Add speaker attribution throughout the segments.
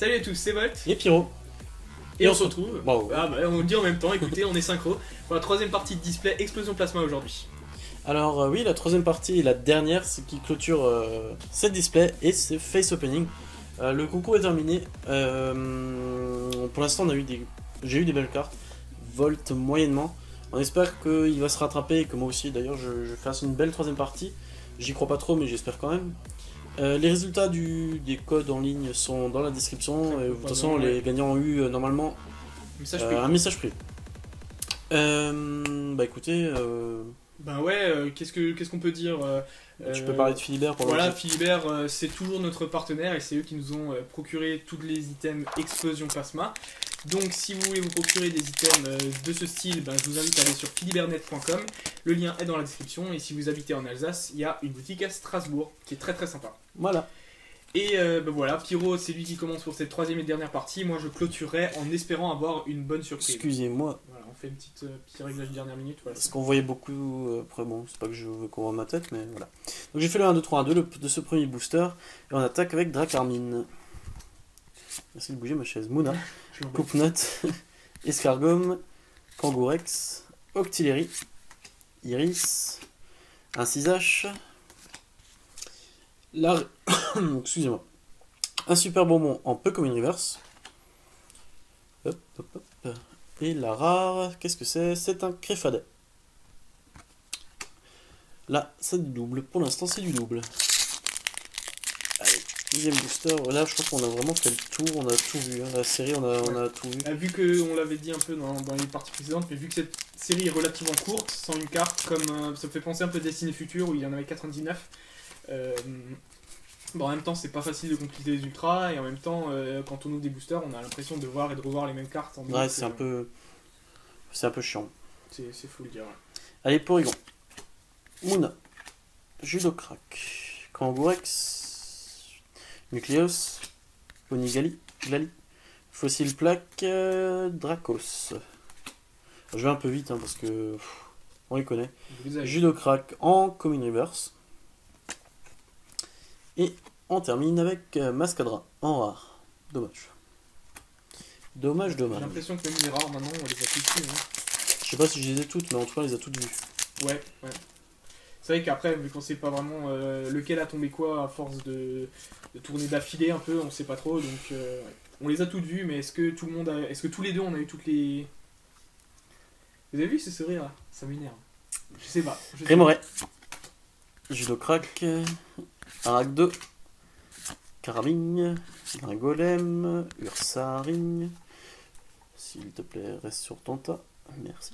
Speaker 1: Salut à tous, c'est Volt.
Speaker 2: Et Pyro.
Speaker 1: Et on se retrouve.
Speaker 2: Bravo.
Speaker 1: Ah bah, on le dit en même temps, écoutez, on est synchro pour la troisième partie de display Explosion Plasma aujourd'hui.
Speaker 2: Alors oui, la troisième partie et la dernière, c'est qui clôture cette display et c'est face opening. Le concours est terminé. Pour l'instant, j'ai eu des belles cartes. Volt moyennement. On espère qu'il va se rattraper et que moi aussi, d'ailleurs, je fasse une belle troisième partie. J'y crois pas trop, mais j'espère quand même. Les résultats des codes en ligne sont dans la description. De toute façon, les gagnants ont eu normalement un message privé. Bah écoutez.
Speaker 1: Ben ouais, qu'est-ce qu'on peut dire
Speaker 2: Tu peux parler de Philibert pour
Speaker 1: Voilà, Philibert, c'est toujours notre partenaire et c'est eux qui nous ont procuré tous les items Explosion Plasma. Donc si vous voulez vous procurer des items de ce style, ben, je vous invite à aller sur philibertnet.com. Le lien est dans la description et si vous habitez en Alsace, il y a une boutique à Strasbourg qui est très très sympa.
Speaker 2: Voilà.
Speaker 1: Et ben voilà, Pyro, c'est lui qui commence pour cette troisième et dernière partie. Moi je clôturerai en espérant avoir une bonne surprise.
Speaker 2: Excusez-moi.
Speaker 1: Voilà, on fait une petit réglage de dernière minute. Voilà,
Speaker 2: parce qu'on voyait beaucoup. Après, bon, c'est pas que je veux qu'on voit ma tête, mais voilà. Donc j'ai fait le 1, 2, 3, 1, 2 de ce premier booster. Et on attaque avec Dracarmine. Merci de bouger ma chaise. Mouna, Coupe-Note, Escargome, Kangourex, Octillery, Iris, un 6H, excusez-moi, un super bonbon en peu comme une reverse. Hop, hop, hop. Et la rare, qu'est-ce que c'est? C'est un Créfadet. Là, c'est du double. Pour l'instant, c'est du double. Allez, deuxième booster. Là, je crois qu'on a vraiment fait le tour. On a tout vu. Hein. La série, on a tout vu.
Speaker 1: Vu qu'on l'avait dit un peu dans les parties précédentes, mais vu que cette série est relativement courte, sans une carte, comme ça me fait penser un peu à Destiny Future où il y en avait 99. Bon, en même temps, c'est pas facile de compléter les ultras, et en même temps, quand on ouvre des boosters, on a l'impression de voir et de revoir les mêmes cartes.
Speaker 2: Ouais, c'est un peu chiant.
Speaker 1: C'est fou le dire. Ouais.
Speaker 2: Allez, Porygon. Mouna. Judocrack. Kangourex. Nucleus. Ponygali. Glali. Fossile Plaque. Dracos. Je vais un peu vite hein, parce que on les connaît. Judocrack en Common Reverse. Et on termine avec Mascadra en rare. Dommage. Dommage.
Speaker 1: J'ai l'impression que même les rares maintenant on les a toutes vues. Hein.
Speaker 2: Je sais pas si je les ai toutes, mais en tout cas on les a toutes vues.
Speaker 1: Ouais. C'est vrai qu'après, vu qu'on sait pas vraiment lequel a tombé quoi à force de tourner d'affilée un peu, on sait pas trop. Donc on les a toutes vues, mais est-ce que tous les deux on a eu toutes les. Vous avez vu ce sourire là? Ça m'énerve. Je sais pas.
Speaker 2: Rémoret. Judocrack. Arac 2. Carabine. Un golem. Ursaring. S'il te plaît, reste sur ton tas. Merci.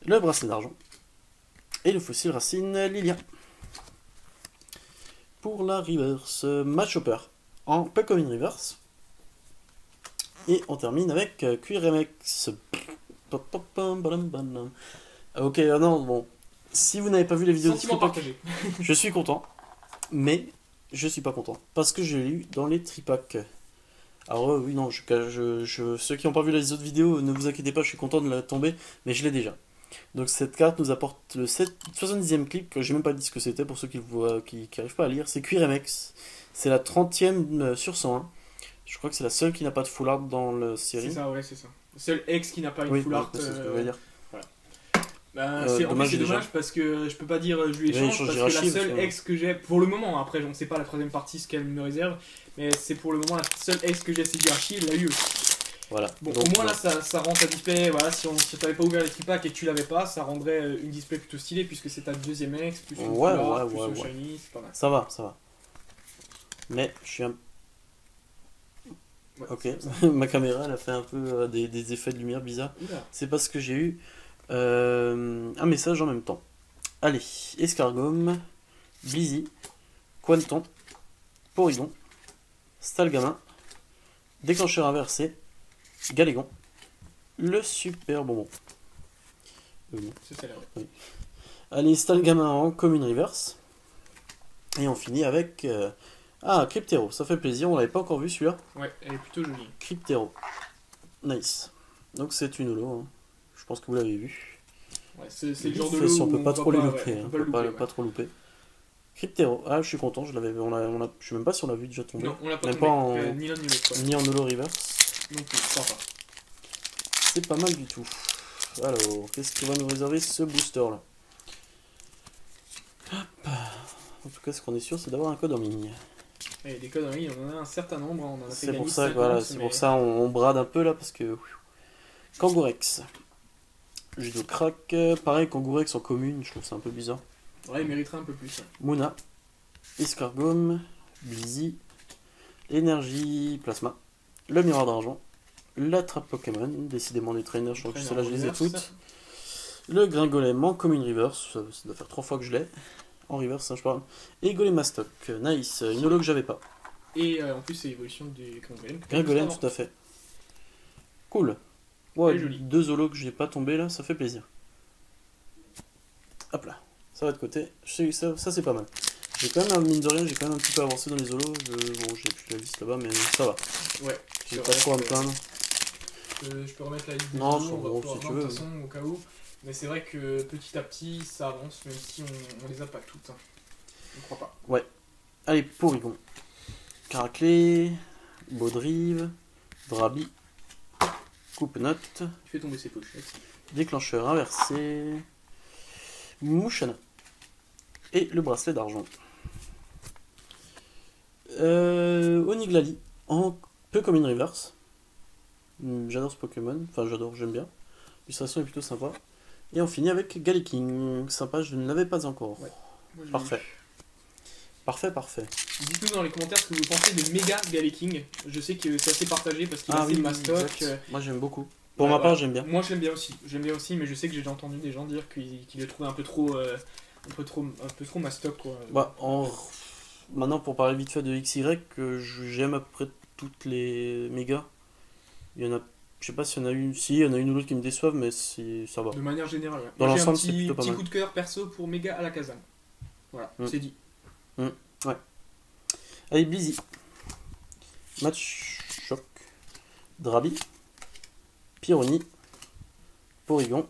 Speaker 2: Le bracelet d'argent. Et le fossile racine Lilia. Pour la reverse, Matchhopper en Pokémon Reverse. Et on termine avec QRMX. Ok, non, bon. Si vous n'avez pas vu les vidéos de Tripack, je suis content. Mais je suis pas content. Parce que je l'ai eu dans les Tripack. Alors oui, non, ceux qui n'ont pas vu les autres vidéos, ne vous inquiétez pas, je suis content de la tomber. Mais je l'ai déjà. Donc cette carte nous apporte le 70e clip, que j'ai même pas dit ce que c'était pour ceux qui n'arrivent pas à lire. C'est QRMX. C'est la 30e sur 101. Je crois que c'est la seule qui n'a pas de full art dans la série.
Speaker 1: C'est ça, ouais, c'est ça. Le seul ex qui n'a pas une full art.
Speaker 2: C'est ce que je veux dire.
Speaker 1: Voilà. C'est dommage parce que je peux pas dire je lui échange parce que la seule ex que j'ai pour le moment, après on sait pas la troisième partie ce qu'elle me réserve, mais c'est pour le moment la seule ex que j'ai, c'est Archie, il l'a eu aussi.
Speaker 2: Voilà.
Speaker 1: Bon, donc, au moins là ça rend ta display, voilà, si t'avais pas ouvert les tripack et que tu l'avais pas, ça rendrait une display plutôt stylée puisque c'est ta deuxième ex, plus une couleur, plus un shiny, c'est pas mal.
Speaker 2: Ça va. Mais je suis un...
Speaker 1: Ouais,
Speaker 2: ok, ma caméra elle a fait un peu des effets de lumière bizarres. C'est parce que j'ai eu un message en même temps. Allez, Escargome, Blizzy, Quanton, Porygon, Stalgamin, Déclencheur inversé, Galégon, le super bonbon.
Speaker 1: C'est ça, là, ouais.
Speaker 2: Oui. Allez, Stalgamin en Common Reverse. Et on finit avec... Cryptero, ça fait plaisir, on l'avait pas encore vu celui-là.
Speaker 1: Ouais, elle est plutôt jolie.
Speaker 2: Cryptero. Nice. Donc c'est une holo, hein. Je pense que vous l'avez vu.
Speaker 1: Ouais, c'est le genre de lot
Speaker 2: on peut
Speaker 1: où
Speaker 2: pas trop les
Speaker 1: pas,
Speaker 2: louper,
Speaker 1: ouais,
Speaker 2: on peut pas trop louper. Cryptero. Ah, je suis content, je l'avais, je sais même pas si on l'a vu déjà tomber.
Speaker 1: Non, on l'a pas
Speaker 2: Même
Speaker 1: tombé.
Speaker 2: pas en...
Speaker 1: Ni l'un ni l'autre. Ouais.
Speaker 2: Ni en holo reverse.
Speaker 1: Non plus, sympa.
Speaker 2: C'est pas mal du tout. Alors, qu'est-ce qui va nous réserver ce booster là? Hop. En tout cas, ce qu'on est sûr, c'est d'avoir un code en ligne.
Speaker 1: Et des codes en ligne, on en a un certain nombre. On en a fait
Speaker 2: C'est pour
Speaker 1: gagner
Speaker 2: ça,
Speaker 1: 50,
Speaker 2: voilà, c'est pour ça on brade un peu là parce que. Kangourex. Judo crack. Pareil, Kangourex en commune, je trouve ça un peu bizarre.
Speaker 1: Ouais, il mériterait un peu plus. Ouais.
Speaker 2: Muna. Escargome. Blizzy. Énergie Plasma. Le miroir d'argent. La trappe Pokémon. Décidément des trainers, je crois que celle-là je les ai toutes. Le Gringolem en commune reverse. Ça doit faire 3 fois que je l'ai. En reverse, hein, je parle. Et Golemastoc. Nice. Une holo que j'avais pas.
Speaker 1: Et en plus, c'est l'évolution du Gringolem.
Speaker 2: Gringolem, tout à fait. Cool. Ouais, 2 holos que j'ai pas tombé là, ça fait plaisir. Hop là. Ça va de côté. Ça c'est pas mal. J'ai quand même, mine de rien, j'ai quand même un petit peu avancé dans les holos. Bon, j'ai plus la liste là-bas, mais ça va.
Speaker 1: Ouais.
Speaker 2: J'ai pas trop à me plaindre.
Speaker 1: Je peux remettre la liste des
Speaker 2: non,
Speaker 1: holos,
Speaker 2: bon, si tu veux.
Speaker 1: De toute façon, au cas où. Mais c'est vrai que petit à petit, ça avance, même si on les a pas toutes. Hein. Je ne crois pas.
Speaker 2: Ouais. Allez, Porygon. Caraclé. Baudrive. Drabi. Coupe-note.
Speaker 1: Tu fais tomber ses pochettes.
Speaker 2: Déclencheur inversé. Mouchana. Et le bracelet d'argent. Oniglali. En peu comme une reverse. J'adore ce Pokémon. Enfin, j'aime bien. L'illustration est plutôt sympa. Et on finit avec Galiking. Sympa, je ne l'avais pas encore. Ouais. Parfait. Parfait.
Speaker 1: Dites-nous dans les commentaires ce que vous pensez de Mega Galiking. Je sais que c'est assez partagé parce qu'il a assez de mastoc.
Speaker 2: Moi j'aime beaucoup. Pour ma part, j'aime bien.
Speaker 1: Moi j'aime bien aussi, mais je sais que j'ai déjà entendu des gens dire qu'il le trouvait un peu trop mastoc quoi.
Speaker 2: Bah, maintenant pour parler vite fait de XY, j'aime à peu près toutes les mégas. Il y en a, je sais pas s'il y en a une, il y en a une ou l'autre qui me déçoivent, mais ça va.
Speaker 1: De manière générale, ouais.
Speaker 2: Dans l'ensemble, c'est plutôt pas mal.
Speaker 1: Petit coup de cœur perso pour Mega à la Kazam. Voilà, c'est dit.
Speaker 2: Ouais. Allez, Blizzy. Match Choc. Drabi. Pyroni. Porygon.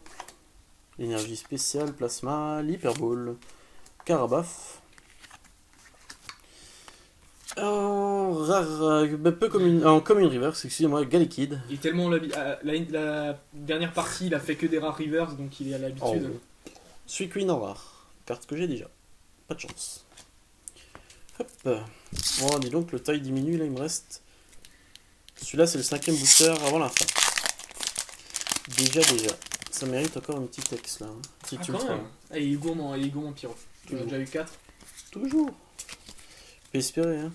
Speaker 2: Énergie spéciale, Plasma, l'Hyperball. Carabaf. En commune reverse, excusez-moi, Galekid.
Speaker 1: Et tellement la dernière partie, il a fait que des rares reverse, donc il est à l'habitude.
Speaker 2: Oh. Suicune en rare. Carte que j'ai déjà. Pas de chance. Hop. Oh, dis donc, le taille diminue, là, il me reste. Celui-là, c'est le 5ème booster avant la fin. Déjà. Ça mérite encore une petite X, là. Hein.
Speaker 1: Quand même. Ah, il est gourmand, Pyro. Tu en as déjà eu 4.
Speaker 2: Toujours. Peut espérer, hein.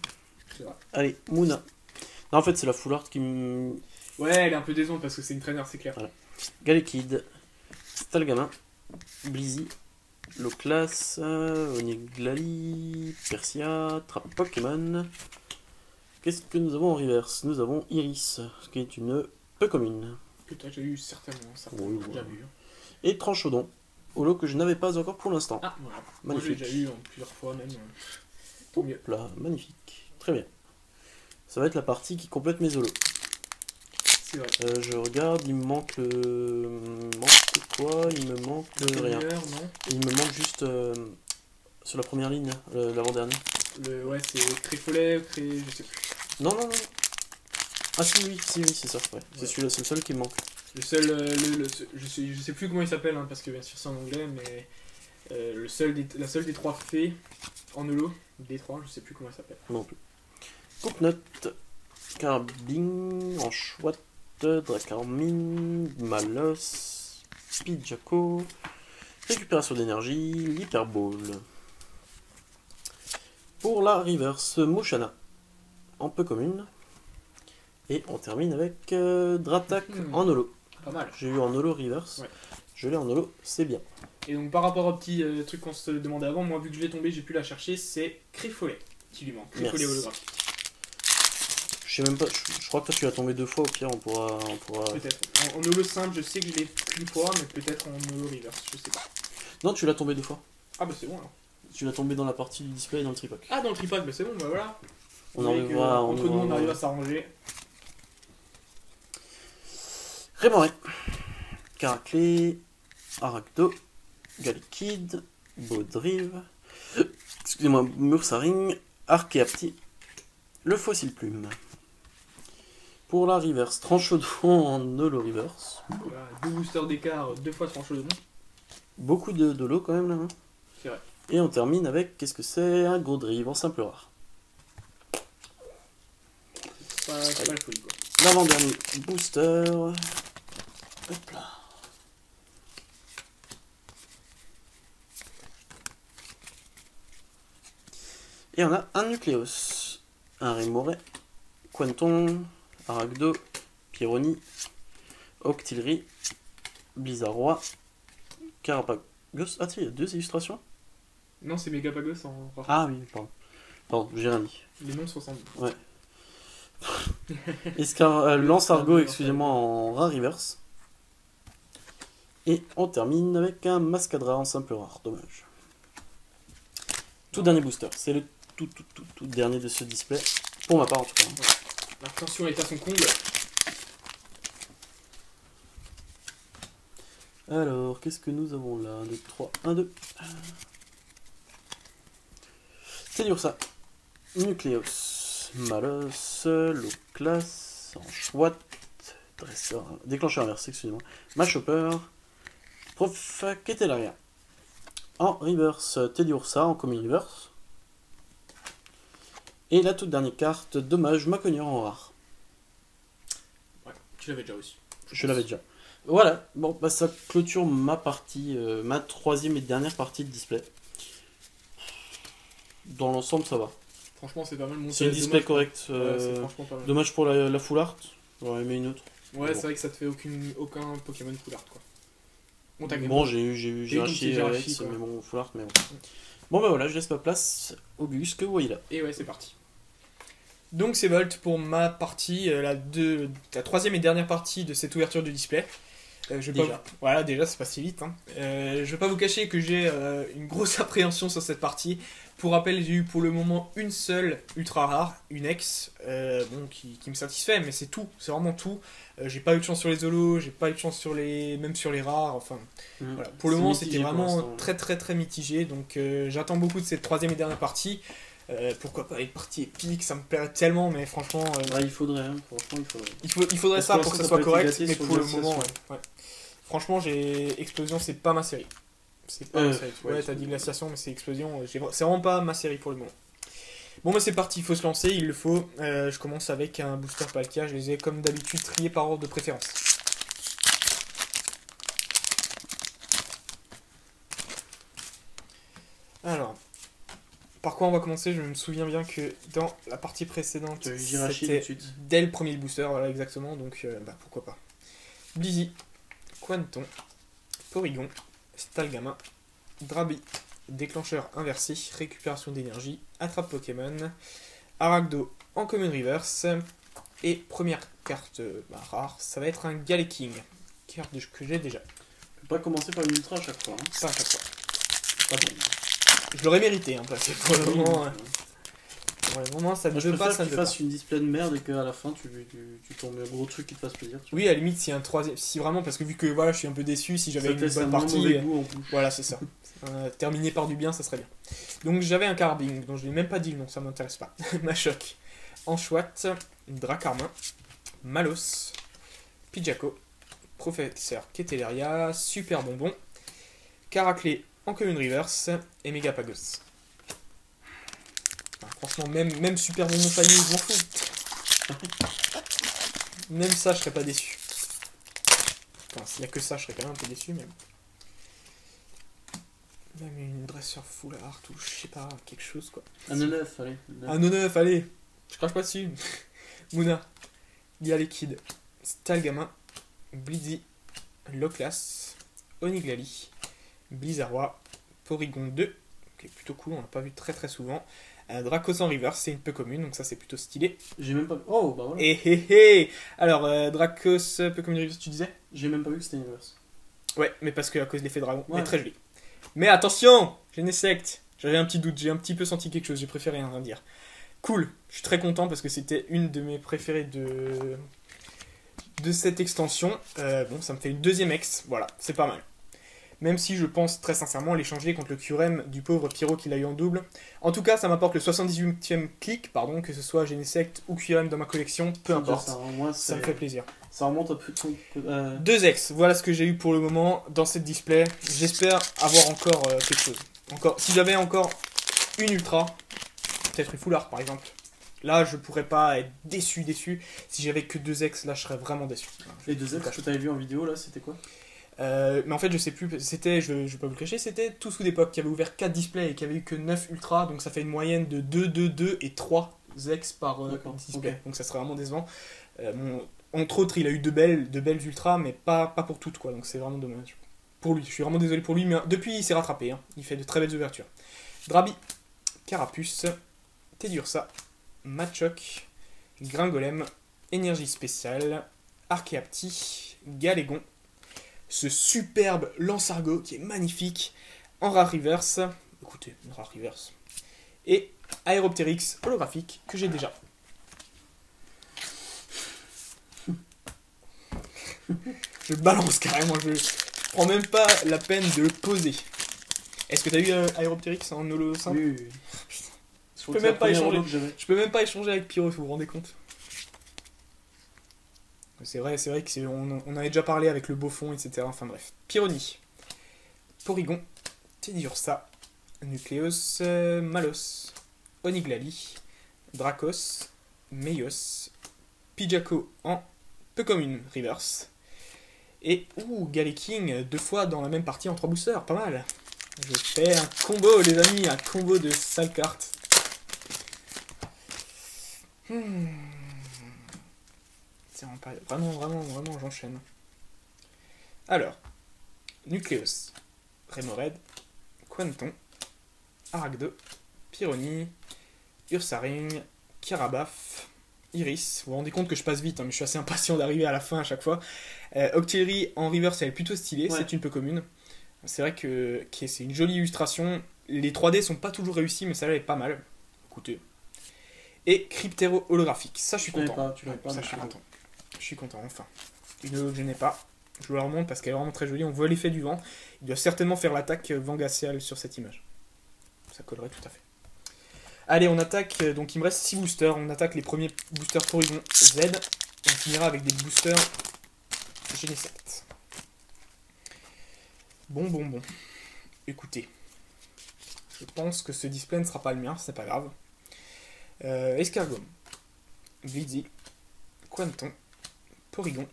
Speaker 1: C'est vrai.
Speaker 2: Allez, Muna. Non, en fait, c'est la full art qui me...
Speaker 1: Ouais, elle est un peu décevante parce que c'est une traîneur, c'est clair.
Speaker 2: Voilà. Galekid. Stalgamin. Blizzy. Loclas, Oniglali, Persia, Trappe Pokémon. Qu'est-ce que nous avons en reverse? Nous avons Iris, ce qui est une peu commune.
Speaker 1: Que tu as déjà eu certainement,
Speaker 2: oui,
Speaker 1: déjà vu.
Speaker 2: Et Tranchodon, holo que je n'avais pas encore pour l'instant.
Speaker 1: Ah, voilà.
Speaker 2: Magnifique.
Speaker 1: Moi, j'ai déjà eu plusieurs fois même. Tant mieux.
Speaker 2: Là, magnifique. Très bien. Ça va être la partie qui complète mes holos.
Speaker 1: C'est vrai.
Speaker 2: Je regarde, il me manque quoi? Il me manque rien.
Speaker 1: Non,
Speaker 2: il me manque juste sur la première ligne, l'avant-dernier.
Speaker 1: Ouais, c'est Créfolet, je sais plus.
Speaker 2: Non. Ah si, c'est ça. Ouais. C'est celui-là, c'est le seul qui me manque.
Speaker 1: Le seul, je sais plus comment il s'appelle, hein, parce que bien sûr c'est en anglais, mais la seule des 3 fées en holo, des 3, je sais plus comment il s'appelle.
Speaker 2: Non plus. Coupe-note, Carabine, Anchouette, Dracarmine, Malos, Pidjaco, récupération d'énergie, l'Hyperball. Pour la reverse, Mouchana, en peu commune. Et on termine avec Dratak en holo.
Speaker 1: Pas mal.
Speaker 2: J'ai eu en holo reverse. Ouais. Je l'ai en holo, c'est bien.
Speaker 1: Et donc par rapport au petit truc qu'on se demandait avant, moi vu que je l'ai tombé, j'ai pu la chercher, c'est Créfolet qui lui manque. Créfolet holographique.
Speaker 2: Je sais même pas, je crois que toi tu l'as tombé 2 fois, au pire on pourra...
Speaker 1: Peut-être. En holo simple, je sais que je l'ai qu'une fois, mais peut-être en holo reverse, je sais pas.
Speaker 2: Non, tu l'as tombé 2 fois.
Speaker 1: Ah bah c'est bon alors.
Speaker 2: Tu l'as tombé dans la partie du display et dans le tripack.
Speaker 1: Ah, dans le tripack, bah c'est bon, bah voilà.
Speaker 2: On
Speaker 1: arrive à s'arranger.
Speaker 2: Rémoret, Caraclé, Aracto, Galekid, Baudrive, excusez-moi, Mursaring, Archaeapti, le fossile plume. Pour la reverse, Tranchodon en holo reverse.
Speaker 1: Voilà, 2 boosters d'écart, 2 fois Tranchodon.
Speaker 2: Beaucoup de holo quand même là. Hein.
Speaker 1: C'est vrai.
Speaker 2: Et on termine avec, qu'est-ce que c'est? Un gros drive en simple rare.
Speaker 1: C'est pas la folie quoi.
Speaker 2: L'avant-dernier booster. Hop là. Et on a un Nucleus, un Remoray, Quanton, Aragdo, Pyroni, Octillery, Blizzardroi, Carapagos. Ah, tiens, il y a 2 illustrations.
Speaker 1: Non, c'est Megapagos en rare.
Speaker 2: Ah oui, pardon. Pardon, j'ai rien dit.
Speaker 1: Les noms se ressemblent.
Speaker 2: Ouais. Lance Argo, excusez-moi, en rare reverse. Et on termine avec un Mascadra en simple rare, dommage. Tout dernier booster, c'est le tout dernier de ce display, pour ma part en tout cas.
Speaker 1: Ouais. La tension est à son comble.
Speaker 2: Alors, qu'est-ce que nous avons là? 1, 2, 3, 1, 2. C'est dur ça. Nucleus, Malos, Loclas, Enchouette, Dresseur, déclencheur inversé, excusez-moi, Machopper, Prof Ketelaria. En reverse, Teddiursa en common reverse. Et la toute dernière carte, dommage, Maconier en rare.
Speaker 1: Ouais, tu l'avais déjà aussi.
Speaker 2: Je l'avais déjà. Voilà, bon, bah ça clôture ma partie, ma 3e et dernière partie de display. Dans l'ensemble, ça va.
Speaker 1: Franchement, c'est pas mal.
Speaker 2: C'est un display correct.
Speaker 1: Ouais, c'est franchement pas mal.
Speaker 2: Dommage pour la full art. J'aurais aimé une autre.
Speaker 1: Ouais,
Speaker 2: bon.
Speaker 1: c'est vrai que ça te fait aucun Pokémon full art quoi.
Speaker 2: Bon, j'ai racheté Alex, mais bon, full art, mais bon. Bon, bah voilà, je laisse ma place au bus que vous voyez là.
Speaker 1: Et ouais, c'est parti. Donc c'est Volt pour ma partie, la 3e et dernière partie de cette ouverture du display. Voilà, déjà c'est pas si vite. Hein. Je vais pas vous cacher que j'ai une grosse appréhension sur cette partie. Pour rappel, j'ai eu pour le moment une seule ultra rare, une ex, qui me satisfait, mais c'est tout, c'est vraiment tout. J'ai pas eu de chance sur les holos, j'ai pas eu de chance même sur les rares. Enfin, voilà. Pour le moment, c'était vraiment très mitigé. Donc j'attends beaucoup de cette 3e et dernière partie. Pourquoi pas les parties épiques, ça me plairait tellement, mais franchement.
Speaker 2: Il faudrait, hein. Franchement, il faudrait.
Speaker 1: Il faudrait ça pour que ça soit correct, mais pour le moment, ouais. Franchement, Explosion, c'est pas ma série. C'est pas ma série. Ouais, t'as dit Glaciation, mais c'est Explosion. C'est vraiment pas ma série pour le moment. Bon, bah c'est parti, il faut se lancer, il le faut. Je commence avec un booster Palkia, je les ai comme d'habitude triés par ordre de préférence. Alors. Par quoi on va commencer? Je me souviens bien que dans la partie précédente, c'était dès le premier booster, voilà exactement, donc pourquoi pas. Blizzy, Quanton, Porygon, Stalgama, Drabi, déclencheur inversé, récupération d'énergie, attrape Pokémon, Aragdo en common reverse, et première carte rare, ça va être un Galeking, carte que j'ai déjà.
Speaker 2: On peut pas commencer par une ultra à chaque fois. Hein.
Speaker 1: Pas à chaque fois. Pas bon. Je l'aurais mérité, hein, parce que pour le moment. Pour le moment, ça ne veut pas.
Speaker 2: Ça ne fasses une display de merde et qu'à la fin tu tombes un gros truc qui te fasse plaisir.
Speaker 1: Oui, à la limite, si un troisième. Si vraiment, parce que vu que voilà, je suis un peu déçu, si j'avais une bonne partie. Voilà, c'est ça. Terminé par du bien, ça serait bien. Donc j'avais un Carbing, dont je n'ai même pas dit le nom, ça m'intéresse pas. Machoc, Enchouette, Dracarmin, Malos, Pidjaco, Professeur Ketelaria, Super Bonbon, Caraclé en common reverse et Megapagos. Enfin, franchement, même Super Bonbon panier, je m'en fous. Même ça, je serais pas déçu. Enfin, s'il y a que ça, je serais quand même un peu déçu, mais. Même une dresseur full art ou je sais pas, quelque chose quoi.
Speaker 2: Un 9, allez.
Speaker 1: Un 9, allez. Je crache pas dessus. Mouna, Liquid, Stalgama, Blizzy, Loclas, Oniglali, Blizzardroi, Porygon 2, qui est plutôt cool, on l'a pas vu très souvent. Dracos en reverse, c'est une peu commune, donc ça c'est plutôt stylé.
Speaker 2: J'ai même pas. Oh, bah voilà.
Speaker 1: Et alors, Dracos, peu commune reverse, tu disais?
Speaker 2: J'ai même pas vu que c'était une reverse.
Speaker 1: Ouais, mais parce que à cause de l'effet dragon, ouais. Mais très joli. Mais attention, j'ai une secte. J'avais un petit doute, j'ai un petit peu senti quelque chose, j'ai préféré rien dire. Cool, je suis très content parce que c'était une de mes préférées de cette extension. Bon, ça me fait une deuxième ex, voilà, c'est pas mal. même si je pense très sincèrement l'échanger contre le QRM du pauvre Pyro qui l'a eu en double. En tout cas, ça m'apporte le 78e clic, pardon, que ce soit Genesect ou QRM dans ma collection, peu importe, ça me fait plaisir.
Speaker 2: Ça remonte un peu de
Speaker 1: 2 X, voilà ce que j'ai eu pour le moment dans cette display. J'espère avoir encore quelque chose. Si j'avais encore une Ultra, peut-être une Full Art par exemple, là je pourrais pas être déçu. Si j'avais que 2 X, là je serais vraiment déçu.
Speaker 2: Les 2 X que tu avais vu en vidéo là, c'était quoi?
Speaker 1: Mais en fait je sais plus, c'était, je vais pas vous le cacher, c'était tout sous d'époque qui avait ouvert 4 displays et qui avait eu que 9 Ultra, donc ça fait une moyenne de 2, 2, 2 et 3 X par display, okay. Donc ça serait vraiment décevant. Entre autres, il a eu de belles Ultras, mais pas pour toutes, quoi, donc c'est vraiment dommage. Pour lui, je suis vraiment désolé pour lui, mais depuis il s'est rattrapé, hein. Il fait de très belles ouvertures. Drabi, Carapuce, Tedursa, Machoc, Gringolem, Énergie Spéciale, Archeapti, Galégon, ce superbe Lansargot qui est magnifique, en rare reverse, écoutez, rare reverse, et Aéroptérix holographique que j'ai déjà. Je balance carrément, je prends même pas la peine de poser. Est-ce que t'as eu Aéroptérix en holo simple?
Speaker 2: Oui.
Speaker 1: Je peux même pas échanger avec Pyro, vous vous rendez compte? C'est vrai que on avait déjà parlé avec le beau fond, etc. Enfin bref. Pyroni, Porygon, Teddiursa, Nucleus, Malos, Oniglali, Dracos, Meios, Pidjaco en peu comme une reverse. Et Galeking 2 fois dans la même partie en 3 boosters, pas mal. Je fais un combo les amis, un combo de sale cartes. C'est vraiment j'enchaîne. Alors, Nucleus, Remoraid, Quanton, Aragdo, Pyroni, Ursaring, Karabaf, Iris. Vous vous rendez compte que je passe vite, hein, mais je suis assez impatient d'arriver à la fin à chaque fois. Octillery en reverse, elle est plutôt stylée, ouais. C'est une peu commune. C'est vrai que c'est une jolie illustration. Les 3D sont pas toujours réussis, mais celle-là est pas mal. Écoutez. Et Cryptero holographique. Ça, je suis content. Je suis content, enfin. Une holo que je n'ai pas. Je vous la remonte parce qu'elle est vraiment très jolie. On voit l'effet du vent. Il doit certainement faire l'attaque vent glacial sur cette image. Ça collerait tout à fait. Allez, on attaque. Donc, il me reste 6 boosters. On attaque les premiers boosters Porygon Z. On finira avec des boosters Genesect. Bon. Écoutez. Je pense que ce display ne sera pas le mien. C'est pas grave. Escargom, Blizzy, Quanton, Porygon,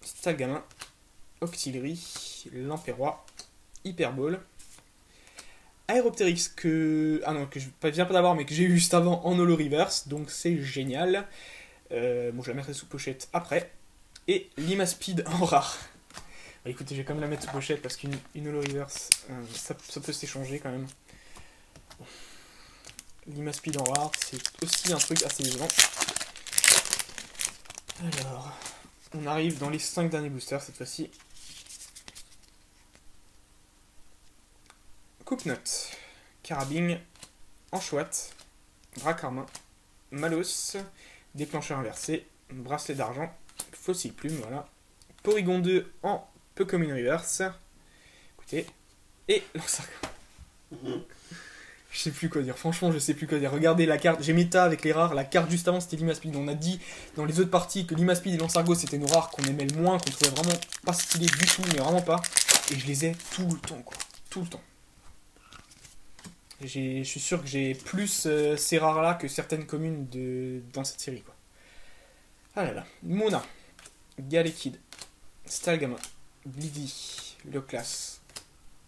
Speaker 1: Stalgamin, Octillery, Lamperrois, Hyperball, Aéroptérix que je viens pas d'avoir mais que j'ai eu juste avant en holo reverse, donc c'est génial. Bon, je la mettrai sous pochette après. Et Limaspeed en rare. Bah, écoutez, je vais quand même la mettre sous pochette parce qu'une holo reverse, ça peut s'échanger quand même. Bon. Limaspeed en rare, c'est aussi un truc assez décevant. Alors, on arrive dans les 5 derniers boosters cette fois-ci. Coupe-note, Carabine, Anchoite, Dracarmin, Malos, Déclencheur inversé, Bracelet d'argent, Fossile plume, voilà. Porygon 2 en peu comme une reverse. Écoutez, et Lansargot. Je sais plus quoi dire, franchement je sais plus quoi dire. Regardez la carte, j'ai méta avec les rares, la carte juste avant c'était Limaspeed. On a dit dans les autres parties que Limaspeed et Lansargot c'était nos rares qu'on aimait le moins, qu'on trouvait vraiment pas stylé du tout, mais vraiment pas. Et je les ai tout le temps quoi, tout le temps. Je suis sûr que j'ai plus ces rares là que certaines communes dans cette série quoi. Ah là là, Mona, Galekid, Stalgamin, Bliddy, Loclas,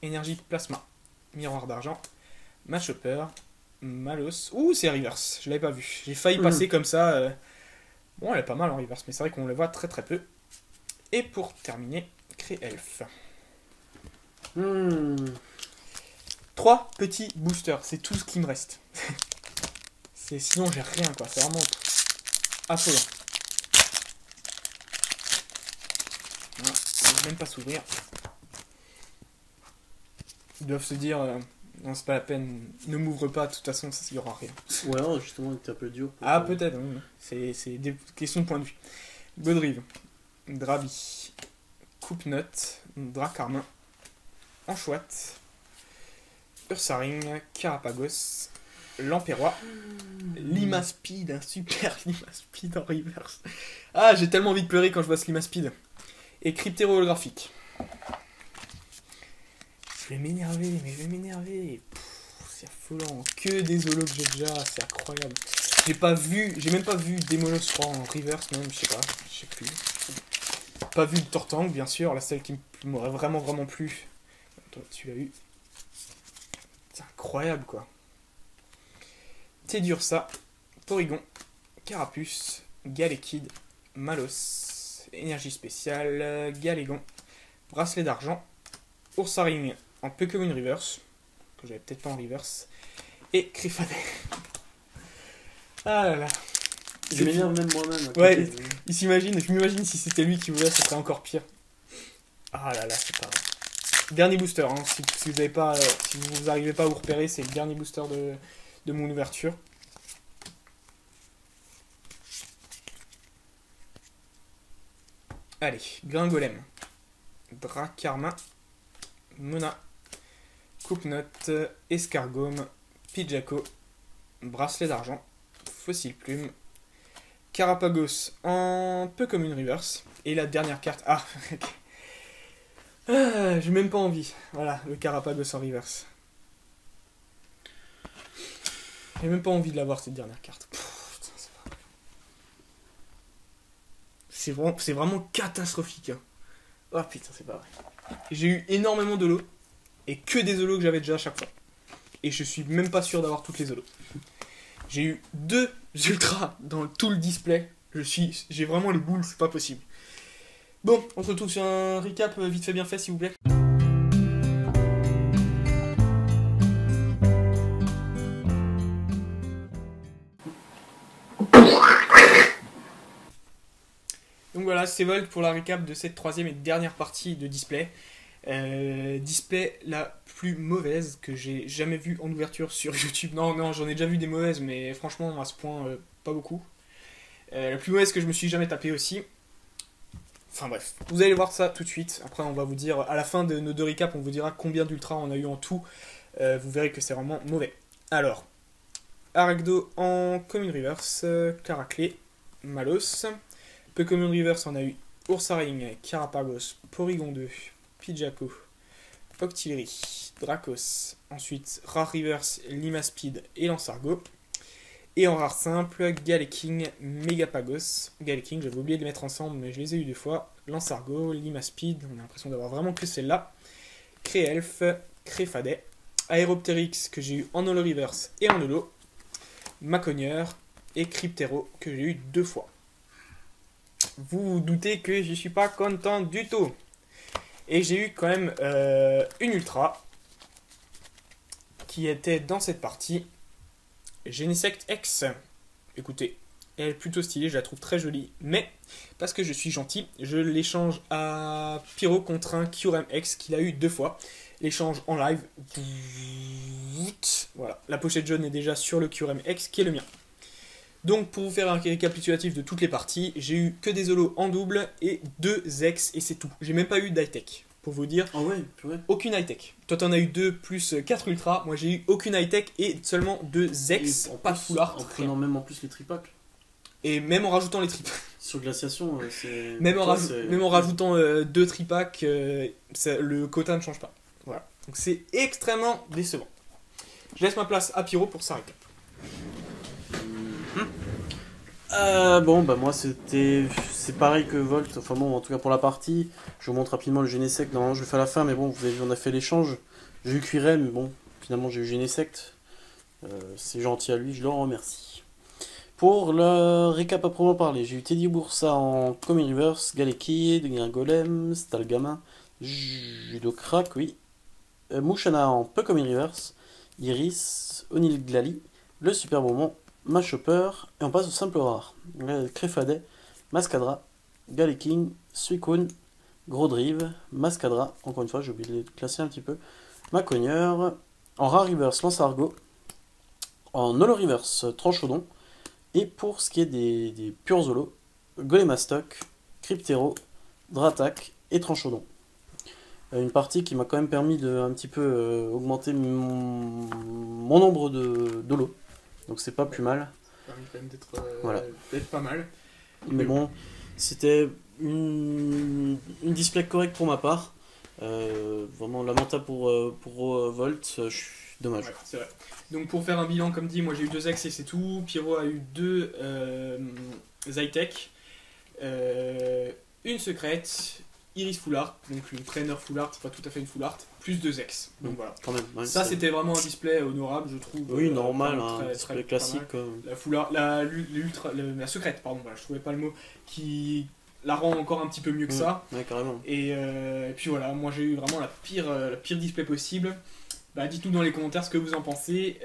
Speaker 1: Énergie Plasma, Miroir d'argent, Machopper, Malos. Ouh, c'est reverse, je l'avais pas vu. J'ai failli passer comme ça. Bon, elle est pas mal en reverse, mais c'est vrai qu'on le voit très très peu. Et pour terminer, Cré-Elf. 3 petits boosters, c'est tout ce qui me reste. Sinon, j'ai rien quoi, c'est vraiment affolant. Voilà, ça va même pas s'ouvrir. Ils doivent se dire. Non, c'est pas la peine, ne m'ouvre pas, de toute façon, il n'y aura rien.
Speaker 2: Ouais, non, justement, il était un peu dur.
Speaker 1: Ah, peut-être, oui. C'est des questions de point de vue. Godrive, Drabi, Coupe-Note, Dracarmin, Anchoite, Ursaring, Carapagos, Lamperrois, Limaspeed, un super Limaspeed en reverse. Ah, j'ai tellement envie de pleurer quand je vois ce Limaspeed. Et Cryptéro holographique. Je vais m'énerver, mais je vais m'énerver. C'est affolant. Que des holos que j'ai déjà, c'est incroyable. J'ai même pas vu Démolos, je crois, en reverse même, je sais plus. Pas vu de Tortank, bien sûr, la celle qui m'aurait vraiment plu. Toi, tu l'as eu. C'est incroyable, quoi. Tedursa, Porygon, Carapuce, Galekid, Malos, Énergie spéciale, Galégon, Bracelet d'argent, Ursaring en Pokémon Reverse, que j'avais peut-être pas en Reverse, et Crifadé. Ah là là.
Speaker 2: Je m'énerve même moi-même.
Speaker 1: Ouais, je m'imagine si c'était lui qui voulait, ce serait encore pire. Ah là là, c'est pas vrai. Dernier booster, hein. Si vous n'arrivez pas à vous repérer, c'est le dernier booster de mon ouverture. Allez, Gringolem, Dracarmin, Mona, Coupe-Note, Escargome, Pidjaco, Bracelet d'argent, Fossile Plume, Carapagos en Pokémon Reverse, et la dernière carte... Ah, j'ai même pas envie. Voilà, le Carapagos en Reverse. J'ai même pas envie de l'avoir cette dernière carte. C'est vraiment catastrophique. Hein. Oh putain, c'est pas vrai. J'ai eu énormément de lots, et que des holos que j'avais déjà à chaque fois. Et je suis même pas sûr d'avoir toutes les holos. J'ai eu 2 ultras dans tout le display. J'ai vraiment les boules, c'est pas possible. Bon, on se retrouve sur un recap vite fait bien fait, s'il vous plaît. Donc voilà, c'est Volt pour la récap de cette 3e et dernière partie de display. Display la plus mauvaise que j'ai jamais vue en ouverture sur YouTube. Non, j'en ai déjà vu des mauvaises, mais franchement, à ce point, pas beaucoup. La plus mauvaise que je me suis jamais tapée aussi. Enfin bref, vous allez voir ça tout de suite. Après, on va vous dire, à la fin de nos 2 recaps, on vous dira combien d'ultra on a eu en tout. Vous verrez que c'est vraiment mauvais. Alors, Arakdo en Common Reverse, Caraclé, Malos. Pokémon Reverse, on a eu Ursaring, Carapagos, Porygon 2, Pidjaco, Octillery, Dracos. Ensuite, Rare Reverse, Limaspeed et Lansargo. Et en rare simple, Galeking, Megapagos. Galeking, j'avais oublié de les mettre ensemble, mais je les ai eu 2 fois. Lansargo, Limaspeed, on a l'impression d'avoir vraiment que celle-là. Créelf, Créfadet. Aéroptérix, que j'ai eu en Holo Reverse et en Holo. Macogneur et Cryptéro, que j'ai eu 2 fois. Vous vous doutez que je suis pas content du tout. Et j'ai eu quand même une ultra qui était dans cette partie. Genesect X. Écoutez, elle est plutôt stylée, je la trouve très jolie. Mais, parce que je suis gentil, je l'échange à Pyro contre un Kyurem X qu'il a eu 2 fois. L'échange en live. Voilà, la pochette jaune est déjà sur le Kyurem X qui est le mien. Donc pour vous faire un récapitulatif de toutes les parties, j'ai eu que des holos en double et 2 ex et c'est tout. J'ai même pas eu d'high-tech, pour vous dire.
Speaker 2: Ah ouais, purée.
Speaker 1: Aucune high-tech. Toi t'en as eu 2 plus 4 ultras, moi j'ai eu aucune high-tech et seulement 2 ex, pas de full art.
Speaker 2: En prenant même en plus les tripacks.
Speaker 1: Et même en rajoutant les tripacks.
Speaker 2: Sur glaciation, c'est...
Speaker 1: Même en rajoutant 2 tripacks, le quota ne change pas. Voilà. Donc c'est extrêmement décevant. Je laisse ma place à Pyro pour sa récap.
Speaker 2: Bon, bah moi c'est pareil que Volt, enfin bon, en tout cas pour la partie, je vous montre rapidement le Genesect, normalement je le fais à la fin, mais bon, vous avez vu, on a fait l'échange, j'ai eu Quirel, mais bon, finalement j'ai eu Genesect, c'est gentil à lui, je le remercie. Pour le récap à proprement parler, j'ai eu Teddiursa en Common Reverse, Galekid, Gringolem, Stalgamin, Judocrac, oui, Mouchana en Pokémon Reverse, Iris, Onilglali, le Super Bonbon, Machopper, et on passe au simple rare. Créfadet, Mascadra, Galeking, Suicune, Grodrive, Mascadra, encore une fois j'ai oublié de les classer un petit peu, Macogneur, en rare reverse Lansargo, en holo reverse Tranchodon, et pour ce qui est des purs holos, Golemastoc, Cryptéro, Dratak et Tranchodon. Une partie qui m'a quand même permis de un petit peu augmenter mon nombre de lots. Donc c'est pas plus mal.
Speaker 1: Ça permet quand même d'être
Speaker 2: Voilà.
Speaker 1: pas mal.
Speaker 2: Mais bon, c'était une display correcte pour ma part. Vraiment lamentable pour Volt, je suis dommage.
Speaker 1: Ouais, c'est vrai. Donc pour faire un bilan, comme dit, moi j'ai eu 2 X et c'est tout. Pyro a eu 2 Zytech, une secrète, Iris Full Art, donc une trainer Full Art, c'est pas tout à fait une Full Art, plus 2 X. Donc voilà.
Speaker 2: Quand même, ouais,
Speaker 1: ça c'était vraiment un display honorable, je trouve.
Speaker 2: Oui, normal,
Speaker 1: très,
Speaker 2: un display classique.
Speaker 1: La Full Art, la secrète, pardon, voilà, je trouvais pas le mot, qui la rend encore un petit peu mieux que ça.
Speaker 2: Ouais, carrément.
Speaker 1: Et puis voilà, moi j'ai eu vraiment la pire display possible. Bah, dites-nous dans les commentaires ce que vous en pensez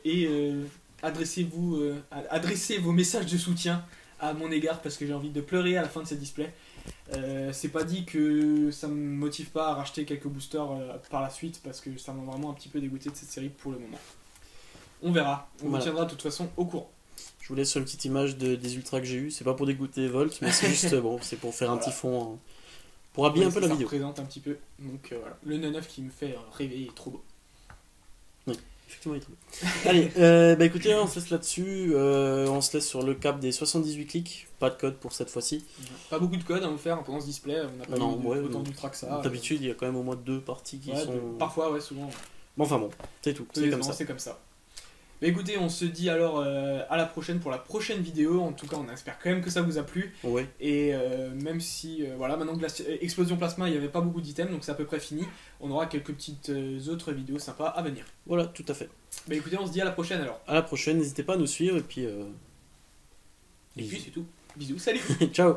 Speaker 1: et adressez vos messages de soutien à mon égard parce que j'ai envie de pleurer à la fin de ces displays. C'est pas dit que ça me motive pas à racheter quelques boosters par la suite parce que ça m'a vraiment un petit peu dégoûté de cette série pour le moment. On verra, on vous tiendra de toute façon au courant.
Speaker 2: Je vous laisse sur une petite image des ultras que j'ai eu. C'est pas pour dégoûter Volt, mais c'est juste bon, c'est pour faire un petit fond. Pour habiller un peu la vidéo.
Speaker 1: Ça représente un petit peu. Donc voilà, le 9 qui me fait rêver, il est trop beau.
Speaker 2: Oui, effectivement, il est trop beau. Allez, bah écoutez, on se laisse là-dessus. On se laisse sur le cap des 78 clics. Pas de code pour cette fois-ci.
Speaker 1: Pas beaucoup de code à vous faire pendant ce display. On n'a pas eu autant d'ultra que ça.
Speaker 2: D'habitude, il y a quand même au moins 2 parties qui sont.
Speaker 1: Parfois, ouais, souvent.
Speaker 2: Bon, enfin bon, c'est tout.
Speaker 1: C'est comme ça. C'est comme ça. Bah écoutez, on se dit alors à la prochaine pour la prochaine vidéo. En tout cas, on espère quand même que ça vous a plu.
Speaker 2: Ouais.
Speaker 1: Et même si, voilà, maintenant que Explosion Plasma, il n'y avait pas beaucoup d'items, donc c'est à peu près fini. On aura quelques petites autres vidéos sympas à venir.
Speaker 2: Voilà, tout à fait.
Speaker 1: Bah écoutez, on se dit à la prochaine alors.
Speaker 2: À la prochaine, n'hésitez pas à nous suivre et puis.
Speaker 1: Et puis c'est tout. Bisous, salut.
Speaker 2: Ciao.